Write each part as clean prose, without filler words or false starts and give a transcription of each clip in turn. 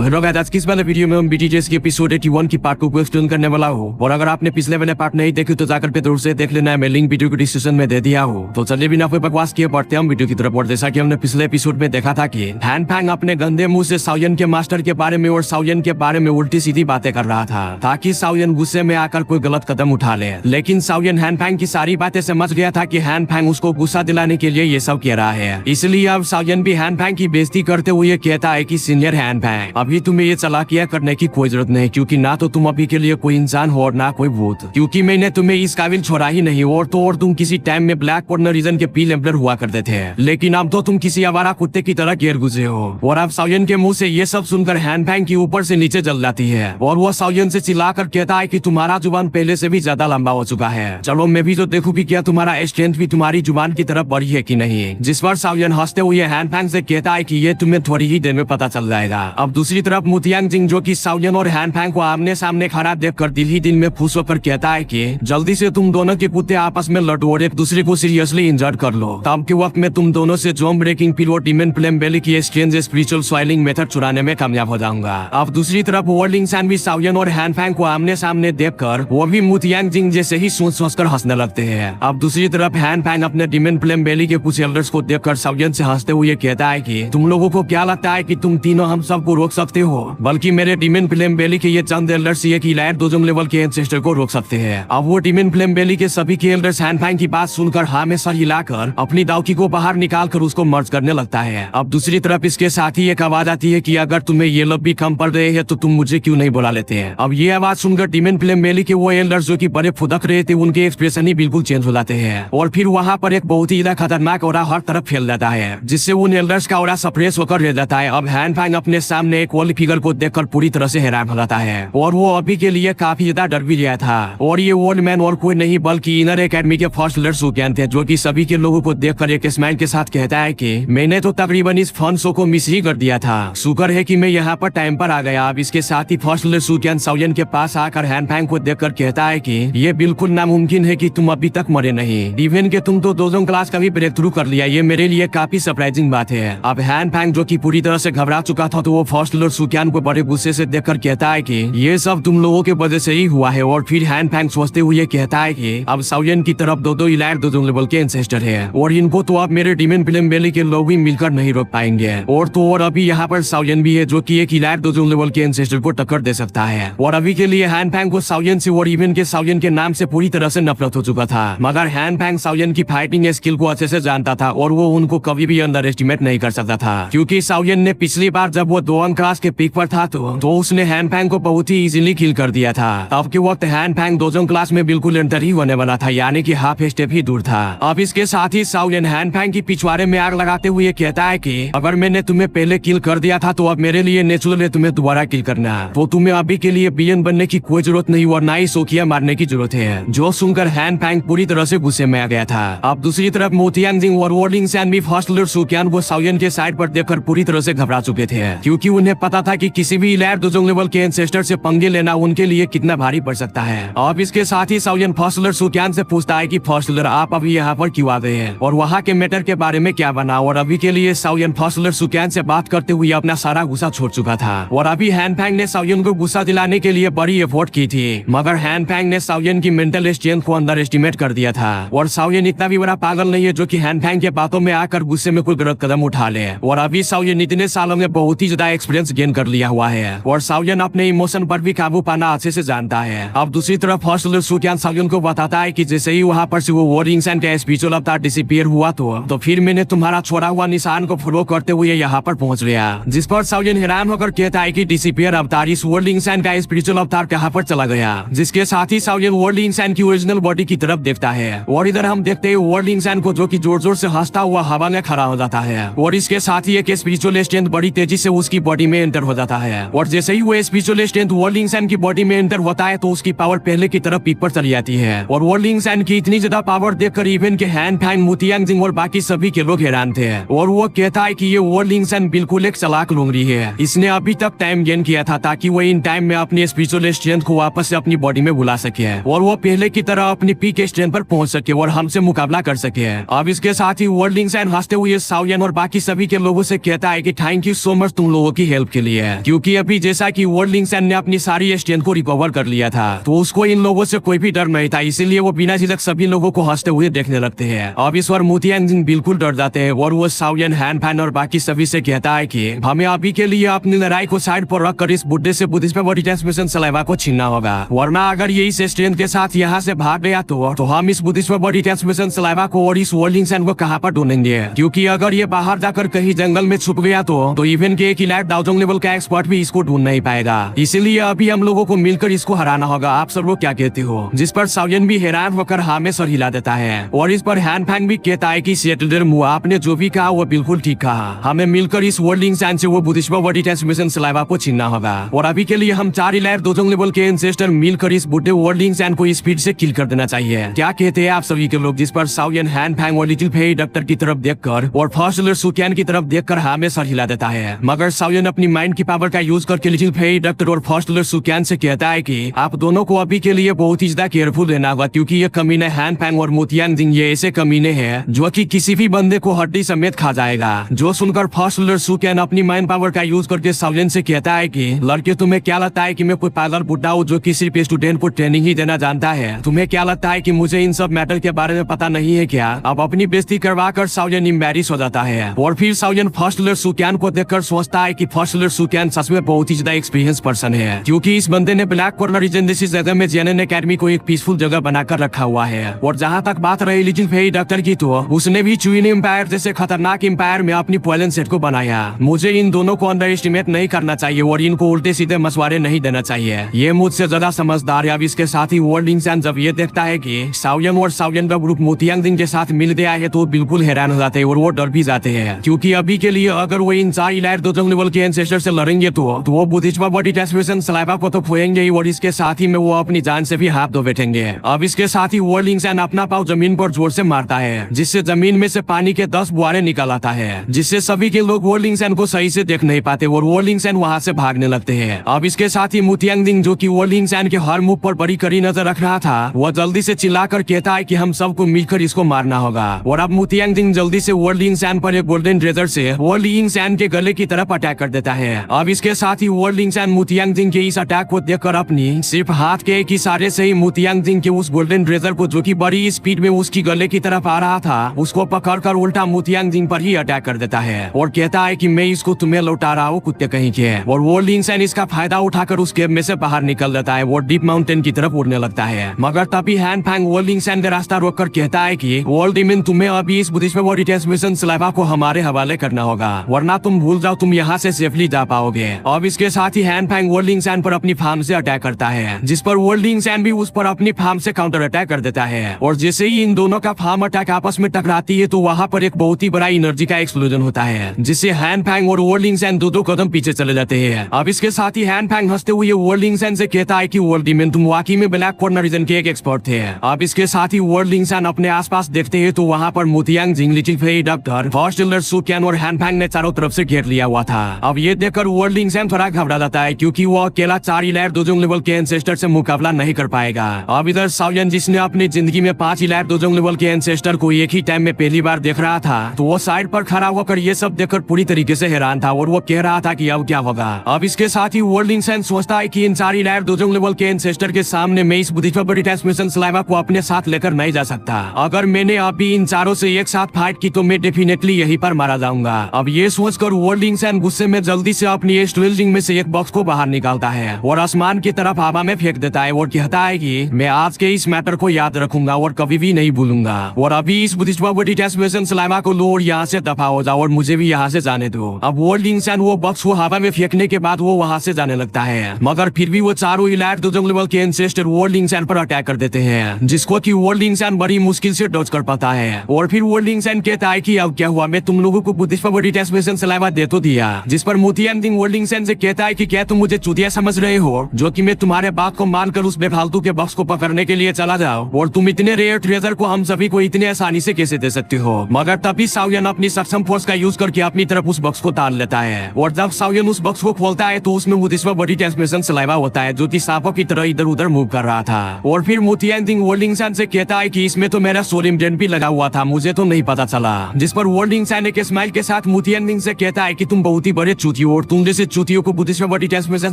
तो hello guys, आज की इस वाले वीडियो में हम बीटीजेस की एपिसोड 81 की पार्ट को एक्सप्लेन करने वाला हूँ। और अगर आपने पिछले वाले पार्ट नहीं देखी तो जाकर पे जरूर से देख लेना है, मैं लिंक वीडियो को डिस्क्रिप्शन में दे दिया हूँ। तो चलिए बिना कोई बकवास किए बढ़ते हम वीडियो की तरफ। और जैसा कि हमने पिछले एपिसोड में देखा था कि हैन फैंग अपने गंदे मुंह से साओयन के मास्टर के बारे में और साओयन के बारे में उल्टी सीधी बातें कर रहा था ताकि साओयन गुस्से में आकर कोई गलत कदम उठा ले। लेकिन साओयन हैन फैंग की सारी बातें समझ गया था कि हैन फैंग उसको गुस्सा दिलाने के लिए ये सब कह रहा है। इसलिए अब साओयन भी हैन फैंग की बेइज्जती करते हुए कहता है कि सीनियर हैन फैंग, अभी तुम्हें ये चालाकियां करने की कोई जरूरत नहीं, क्योंकि ना तो तुम अभी के लिए कोई इंसान हो और ना कोई भूत, क्योंकि मैंने तुम्हें इस काबिल छोड़ा ही नहीं। और तो और तुम किसी टाइम में ब्लैक कॉर्नर रीजन के पील एम्बलर हुआ करते थे, लेकिन अब तो तुम किसी आवारा कुत्ते की तरह गिर गुजरे हो। और अब साओयन के मुंह से ये सब सुनकर हैन फैंग की ऊपर से नीचे जल जाती है और वो साओयन से चिल्लाकर कहता है कि तुम्हारा जुबान पहले से भी ज्यादा लंबा हो चुका है, चलो मैं भी तो देखूं कि क्या तुम्हारा स्ट्रेंथ भी तुम्हारी जुबान की तरफ बढ़ी है कि नहीं। जिस पर साओयन हंसते हुए हैन फैंग से कहता है कि ये तुम्हें थोड़ी ही देर में पता चल जाएगा। अब दूसरी तरफ मुतियांग जिंग, जो कि साओयन और हैन फैंग को आमने सामने खड़ा देखकर दिल ही दिल में खुश होकर कहता है कि जल्दी से तुम दोनों के कुत्ते आपस में लड़ो और एक दूसरे को सीरियसली इंजर्ड कर लो। तब के वक्त में तुम दोनों से जोम ब्रेकिंग पिल और डिमन फ्लेम बेली की स्ट्रेंज स्पिरिचुअल सॉइलिंग मेथड चुराने में कामयाब हो जाऊंगा। अब दूसरी तरफ वर्लिंग सैन भी साओयन और हैन फैंग को आमने सामने देखकर वो भी मुतियांग जिंग जैसे ही सोच सोचकर हंसने लगते हैं। अब दूसरी तरफ हैन फैंग अपने डिमन फ्लेम बेली के कुछ एल्डर्स को देखकर साओयन से हंसते हुए कहता है कि तुम लोगों को क्या लगता है कि तुम तीनों हम सबको रोक सकते हो, बल्कि मेरे डिमन फ्लेम बेली के ये चंद एल्डर्स ये की लाइट दोजम लेवल के एंसेस्टर को रोक सकते हैं। अब वो डिमन फ्लेम बेली के सभी के एल्डर्स हैन फैंग की बात सुनकर हाँ में सर हिलाकर अपनी दावकी को बाहर निकालकर उसको मर्ज करने लगता है। अब दूसरी तरफ इसके साथ ही एक आवाज आती है कि अगर तुम्हें ये लोग भी कम पड़ रहे हैं तो तुम मुझे क्यों नहीं बुला लेते हैं। अब ये आवाज सुनकर डिमन फ्लेम बेली के वो एल्डर्स जो की बड़े फुदक रहे थे उनके एक्सप्रेशन ही बिल्कुल चेंज हो जाते हैं और फिर वहाँ पर एक बहुत ही खतरनाक ऑरा हर तरफ फैल जाता है, जिससे उन एल्डर्स का ऑरा सप्रेस होकर रह जाता है। अब हैन फैंग अपने सामने एक ओल्ड फिगर को देखकर पूरी तरह से हैरान हो जाता है और वो अभी के लिए काफी ज्यादा डर भी गया था। और ये ओल्ड मैन और कोई नहीं बल्कि इनर एकेडमी के फर्स्ट लीडर सुक्यान थे, जो कि सभी के लोगों को देखकर एक स्माइल के साथ कहता है कि मैंने तो तकरीबन इस फन शो को मिस ही कर दिया था, शुक्र है कि मैं यहाँ पर टाइम पर आ गया। अब इसके साथ ही फर्स्ट लीडर सुक्यान साओयन के पास आकर हैन फैंग को देखकर कहता है कि ये बिल्कुल नामुमकिन है कि तुम अभी तक मरे नहीं, इवन के तुम तो दोजों क्लास का भी ब्रेक थ्रू कर लिया, ये मेरे लिए काफी सरप्राइजिंग बात है। अब हैन फैंग जो कि पूरी तरह से घबरा चुका था तो वो फर्स्ट लीडर सुक्यान को बड़े गुस्से से देखकर कहता है कि ये सब तुम लोगों के वजह से ही हुआ है। और फिर हैन फैंग सोचते हुए कहता है कि अब साओयन की तरफ दो इलाइट दोजों लेवल के एंसेस्टर है और इनको तो अब मेरे डिमन फ्लेम बेली के लोग भी मिलकर नहीं रोक पाएंगे। और तो और अभी यहाँ पर साओयन भी है जो कि एक इलाइट दोजों लेवल के एंसेस्टर को टक्कर दे सकता है। और अभी के लिए हैन फैंग को साओयन से और इवन के साओयन के नाम से पूरी तरह से नफरत हो चुका था, मगर हैन फैंग साओयन की फाइटिंग स्किल को अच्छे से जानता था और वो उनको कभी भी अंडर एस्टिमेट नहीं कर सकता था, क्योंकि साओयन ने पिछली बार जब वो 2 क्लास के पीक पर था तो उसने हैन फैंग को बहुत ही इजीली किल कर दिया था। अब के वक्त हैन फैंग 2 क्लास में बिल्कुल एंटर ही होने वाला था, यानी कि हाफ स्टेप ही दूर था। अब इसके साथ ही साओयन हैन फैंग की पिछवाड़े में आग लगाते हुए कहता है कि अगर मैंने तुम्हें पहले किल कर दिया था तो अब मेरे लिए नेचुरल है तुम्हें दोबारा किल करना, तो तुम्हें अभी के लिए बियन बनने की कोई जरूरत नहीं और ना ही सोकिया मारने की जरूरत है। जो सुनकर हैन फैंग पूरी तरह से गुस्से में आ गया था। अब दूसरी तरफ मोतियांग जिंग और वर्लिंग सैन भी फर्स्ट लीडर सुक्यान को साओयन के साइड पर देखकर पूरी तरह से घबरा चुके थे, क्योंकि उन्हें पता था कि किसी भी इलाइट दोजोंग लेवल के एंसेस्टर से पंगे लेना उनके लिए कितना भारी पड़ सकता है। अब इसके साथ ही साओयन फर्स्ट लीडर सुक्यान से पूछता है कि फर्स्ट लीडर आप अभी यहाँ पर क्यों आ गए हैं और वहाँ के मैटर के बारे में क्या बना। और अभी के लिए साओयन फर्स्ट लीडर सुक्यान से बात करते हुए अपना सारा गुस्सा छोड़ चुका था और अभी हैन फैंग ने साओयन को गुस्सा दिलाने के लिए बड़ी एफर्ट की थी, मगर हैन फैंग ने साओयन की मेंटल स्ट्रेंथ को अंडर एस्टिमेट कर दिया था। और साओयन इतना भी बड़ा पागल नहीं है जो कि हैन फैंग के बातों में आकर गुस्से में कोई गलत कदम उठा ले। और अभी साओयन इतने सालों में बहुत ही ज्यादा एक्सपीरियंस गेन कर लिया हुआ है और साओयन अपने इमोशन पर भी काबू पाना अच्छे से जानता है। अब दूसरी तरफ फर्स्ट लीडर सुक्यान साओयन को बताता है कि जैसे ही वहाँ पर से वो वर्लिंग सैन का स्पिरिचुअल अवतार डिसअपीयर हुआ तो फिर मैंने तुम्हारा छोड़ा हुआ निशान को फॉलो करते हुए यहाँ पर पहुंच गया। जिस पर साओयन हैरान होकर कहता है कि डिसअपीयर अवतार इस वर्लिंग सैन का स्पिरिचुअल अवतार कहाँ पर चला गया। जिसके साथ ही साओयन वर्लिंग सैन की ओरिजिनल बॉडी की तरफ देखता है और इधर हम देखते हैं वर्लिंग सैन को जो कि जोर जोर से हंसता हुआ हवा में खड़ा हो जाता है और इसके साथ ही एक स्पिरिचुअल स्ट्रेंथ बड़ी तेजी से उसकी बॉडी में एंटर हो जाता है। और जैसे ही वो स्पिरिचुअल स्ट्रेंथ वर्लिंग सैन की बॉडी में एंटर होता है तो उसकी पावर पहले की तरफ पीक पर चली जाती है। और वर्लिंग सैन की इतनी ज्यादा पावर देखकर इवन के हैन फैंग मुतियांग जिंग और बाकी सभी के लोग हैरान थे और वो कहता है कि ये वर्लिंग सैन बिल्कुल एक चालाक लुंगड़ी है, इसने अभी तक टाइम गेन किया था ताकि वो इन टाइम में अपनी स्पिरिचुअल स्ट्रेंथ को वापस से अपनी बॉडी में बुला सके और वो पहले की तरह अपनी पीक स्ट्रेंथ पर पहुंच सके और हमसे मुकाबला कर सके। अब इसके साथ ही वर्लिंग सैन हंसते हुए साओयन और बाकी सभी के लोगों से कहता है कि थैंक यू सो मच तुम लोगों की हेल्प सबके लिए, क्योंकि अभी जैसा कि वर्ल्ड लिंक्सन ने अपनी सारी स्ट्रेंथ को रिकवर कर लिया था तो उसको इन लोगों से कोई भी डर नहीं था, इसीलिए वो बिना झिझक सभी लोगों को हंसते हुए देखने लगते हैं। अब इस बार मुतियांग बिल्कुल डर जाते हैं और वो साउयन, हैन फैन और बाकी सभी से कहता है कि हमें अभी के लिए अपनी लड़ाई को साइड पर रखकर इस बुड्ढे से बुद्धिस्ट पे बॉडी ट्रांसमिशन सलाइवा को छीनना होगा, वरना अगर ये इस स्ट्रेंथ के साथ यहाँ से भाग गया तो हम इस बुद्धिस्ट पे बॉडी ट्रांसमिशन सलाइवा को और इस वर्ल्ड लिंक्सन को कहाँ पर ढूंढेंगे, क्योंकि अगर ये बाहर जाकर कहीं जंगल में छुप गया तो इवन के एक इलाइट दाओजोंग लेवल का एक्सपर्ट भी इसको ढूंढ नहीं पाएगा। इसीलिए अभी हम लोगों को मिलकर इसको हराना होगा। आप सब लोग क्या कहते हो? जिस पर साउयन भी हैरान होकर हाँ में सर हिला देता है और इस पर हैन फैंग भी कहता है कि सेटलर मुआ, आपने जो भी कहा वो बिल्कुल ठीक कहा, हमें मिलकर इस वर्ल्ड लिंक्सन से वो बुद्धिस्ट पे बॉडी ट्रांसमिशन सलाइवा को छीनना होगा और अभी के लिए हम 4 इलाइट दाओजोंग लेवल के एंसेस्टर मिलकर इस बुड्ढे वर्ल्ड लिंक्सन को स्पीड से किल कर देना चाहिए। क्या कहते हैं आप सभी के लोग? जिस पर साउयन, हैन फैंग और लिटिल फेई डॉक्टर की तरफ देखकर और फर्स्ट सुकैन की तरफ देखकर हाँ में सर हिला देता है, मगर साउयन अपनी माइंड की पावर का यूज करके लिटिल फेई डॉक्टर और फर्स्ट सुकैन से कहता है कि आप दोनों को अभी के लिए बहुत ही ज्यादा केयरफुल रहना होगा, क्योंकि ये कमीने हैन फैंग और मुतियांग ये ऐसे कमीने हैं जो कि किसी भी बंदे को हड्डी समेत खा जाएगा। जो सुनकर फर्स्ट सुकैन अपनी माइंड पावर का यूज करके साउयन से कहता है कि लड़के, तुम्हें क्या लगता है कि मैं कोई पागल बुड्ढा हूँ जो कि सिर्फ स्टूडेंट को ट्रेनिंग ही देना जानता है? तुम्हें क्या लगता है कि मुझे इन सब मैटर के बारे में पता नहीं है क्या? अब अपनी बेइज्जती करवा कर साउयन एम्बैरेस हो जाता है और फिर साउयन फर्स्ट सुकैन को देखकर सोचता है कि फर्स्ट सुकैन सच में बहुत ही ज्यादा एक्सपीरियंस पर्सन है, क्योंकि इस बंदे ने ब्लैक कॉर्नर रीजन जैसी जगह में जेएनएन एकेडमी को एक पीसफुल जगह बनाकर रखा हुआ है। और जहाँ तक बात रही लिटिल फेई डॉक्टर की, तो उसने भी चुइन एम्पायर जैसे खतरनाक एम्पायर में अपनी पॉइलन सेट को बनाया। मुझे इन दोनों को अंडर एस्टिमेट नहीं करना चाहिए और इनको उल्टे सीधे मशवरे नहीं देना चाहिए, ये मुझसे ज्यादा समझदार है। अब इसके साथ ही वर्ल्ड लिंक्सन जब ये देखता है कि साउयन और साउयन का ग्रुप मुतियांग के साथ मिल गया है तो बिल्कुल हैरान हो जाते हैं और वो डर भी जाते हैं, क्योंकि अभी के लिए अगर वो इन 4 इलाइट दाओजोंग लेवल के एंसेस्टर से लड़ेंगे तो वो बुद्धिस्ट पे बॉडी ट्रांसमिशन सलाइवा को तो खोएंगे ही और इसके साथ ही में वो अपनी जान से भी हाथ धो बैठेंगे। अब इसके साथ ही वर्ल्ड लिंक्सन अपना पाँव जमीन पर जोर से मारता है, जिससे जमीन में से पानी के 10 बुआरे निकल आता है, जिससे सभी के लोग वर्ल्ड लिंक्सन को सही से देख नहीं पाते और वर्ल्ड लिंक्सन वहाँ से भागने लगते हैं। अब इसके साथ ही मुतियांग जो कि वर्ल्ड लिंक्सन के हर मूव पर बड़ी कड़ी नजर रख रहा था, वो जल्दी से चिल्लाकर कहता है कि हम सबको मिलकर इसको मारना होगा। और अब मुतियांग जल्दी से वर्ल्ड लिंक्सन पर एक गोल्डन रेजर से वर्ल्ड लिंक्सन के गले की तरफ अटैक कर देता है। अब इसके साथ ही वर्ल्ड लिंक्सन मुतियांग के इस अटैक को देखकर अपनी सिर्फ हाथ के एक इशारे से ही मुतियांग के उस गोल्डन रेजर को, जो कि बड़ी स्पीड में उसकी गले की तरफ आ रहा था, उसको पकड़कर उल्टा मुतियांग पर ही अटैक कर देता है और कहता है कि मैं इसको तुम्हें लौटा रहा हूँ कुत्ते कहीं के। और वर्ल्ड लिंक्सन इसका फायदा उठाकर उस केव में से बाहर निकल जाता है और डीप माउंटेन की तरफ उड़ने लगता है। मगर तभी हैन फैंग वर्ल्ड लिंक्सन का रास्ता रोककर कहता है कि वर्ल्ड डीमन, तुम्हें अभी इस बुद्धिस्ट पे बॉडी ट्रांसमिशन सलाइवा को हमारे हवाले करना होगा, वरना तुम भूल जाओ तुम यहाँ से सेफली जा पाओगे। अब इसके साथ ही हैन फैंग वर्ल्ड लिंक्सन पर अपनी फार्म से अटैक करता है, जिस पर वर्ल्ड लिंक्सन भी उस पर अपनी फार्म से काउंटर अटैक कर देता है। और जैसे ही इन दोनों का फार्म अटैक आपस में टकराती है तो वहाँ पर एक बहुत ही बड़ा एनर्जी का एक्सप्लोजन होता है, जिससे हैन फैंग और वर्ल्ड लिंक्सन 2-2 कदम पीछे चले जाते हैं। अब इसके साथ ही हैन फैंग हंसते हुए वर्ल्ड लिंक्सन से कहता है कि वर्ल्ड डीमन, तुम वाकई में ब्लैक कॉर्नर रीजन के एक एक्सपर्ट थे। अब इसके साथ ही वर्ल्ड लिंक्सन अपने आसपास देखते हैं तो वहाँ पर मुतियांग, लिटिल फेई डॉक्टर, फर्स्ट सुकैन और हैन फैंग ने चारों तरफ से घेर लिया हुआ था। अब ये देखकर वर्ल्ड लिंक्सन थोड़ा घबरा जाता है, क्योंकि वो अकेला 4 इलाइट दाओजोंग लेवल के एंसेस्टर से मुकाबला नहीं कर पाएगा। अब इधर साउयन, जिसने अपनी जिंदगी में 5 इलाइट दाओजोंग लेवल के एंसेस्टर को एक ही टाइम में पहली बार देख रहा था, तो वो साइड पर खड़ा होकर ये सब देखकर पूरी तरीके से हैरान था और वो कह रहा था कि अब क्या होगा। अब इसके साथ ही वर्ल्ड लिंक्सन सोचता है कि इन 4 इलाइट दाओजोंग लेवल के एंसेस्टर के सामने मैं इस बुद्धिस्ट पे बॉडी ट्रांसमिशन सलाइवा को अपने साथ लेकर नहीं जा सकता। अगर मैंने अभी इन चारों से एक साथ फाइट की तो मैं डेफिनेटली यहीं पर मारा जाऊंगा। अब ये सोचकर वर्ल्ड लिंक्सन गुस्से में जल्दी से अपनी स्टोरेजिंग में से एक बॉक्स को बाहर निकालता है और आसमान की तरफ हवा में फेंक देता है और कहता है कि मैं आज के इस मैटर को याद रखूंगा और कभी भी नहीं भूलूंगा। और अभी इस बुद्धिस्ट पे बॉडी ट्रांसमिशन सलाइवा को लो और यहाँ से दफा हो जाओ और मुझे भी यहाँ से जाने दो। अब वर्ल्ड लिंक्सन वो बॉक्स को हवा में फेंकने के बाद वो वहाँ से जाने लगता है, मगर फिर भी वो चारों इलाइट दाओजोंग लेवल के एंसेस्टर वर्ल्ड लिंक्सन पर अटैक कर देते हैं, जिसको कि वर्ल्ड लिंक्सन बड़ी मुश्किल से डॉज कर पाता है। और फिर वर्ल्ड लिंक्सन कहता है कि अब क्या हुआ, मैं तुम लोगों को बुद्धिस्ट पे बॉडी ट्रांसमिशन सलाइवा दे तो दिया। जिस पर मुतियांग वर्ल्ड लिंक्सन से कहता है कि क्या तुम मुझे चूतिया समझ रहे हो, जो कि मैं तुम्हारे बात को मानकर उस बेफालतू के बॉक्स को पकड़ने के लिए चला जाओ, और तुम इतने रेयर ट्रेजर को हम सभी को इतने आसानी से कैसे दे सकते हो। मगर तभी साउयन अपनी सक्षम फोर्स का यूज करके अपनी तरफ उस बॉक्स को तान लेता है और जब साउयन उस बॉक्स को खोलता है तो उसमें बुद्धिस्ट पे बॉडी ट्रांसमिशन सलाइवा होता है, जो कि सांपों की तरह इधर उधर मूव कर रहा था। और फिर मुतियांग वर्ल्ड लिंक्सन से कहता है कि इसमें तो मेरा सोल इम्प्रिंट भी लगा हुआ था, मुझे तो नहीं पता चला। जिस पर वर्ल्ड लिंक्सन एक स्माइल के साथ मुतियांग से कहता है कि तुम बहुत ही बड़े चूतियों, और तुम जैसे चूतियों को बुद्धिस्ट में बॉडी ट्रांसमिशन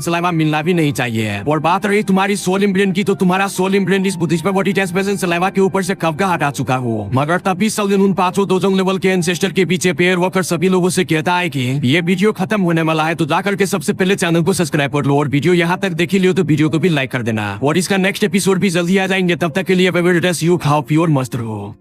सलाइवा मिलना भी नहीं चाहिए। और बात रही तुम्हारी सोल इम्प्रिंट की, तो तुम्हारा सोल इम्प्रिंट इस बुद्धिस्ट में बॉडी ट्रांसमिशन सलाइवा के ऊपर से कब का हटा चुका हो। मगर तभी सलगन उन 5 दोजोंग लेवल के एंसेस्टर के पीछे पेयर वॉकर सभी लोगों से कहता है कि ये वीडियो खत्म होने वाला है, तो जाकर के सबसे पहले चैनल को सब्सक्राइब कर लो, और वीडियो यहाँ तक देखी लियो तो वीडियो को भी लाइक कर देना। और इसका नेक्स्ट एपिसोड भी जल्दी आ जाएंगे, तब तक के लिए यू खाओ पियो और मस्त रहो।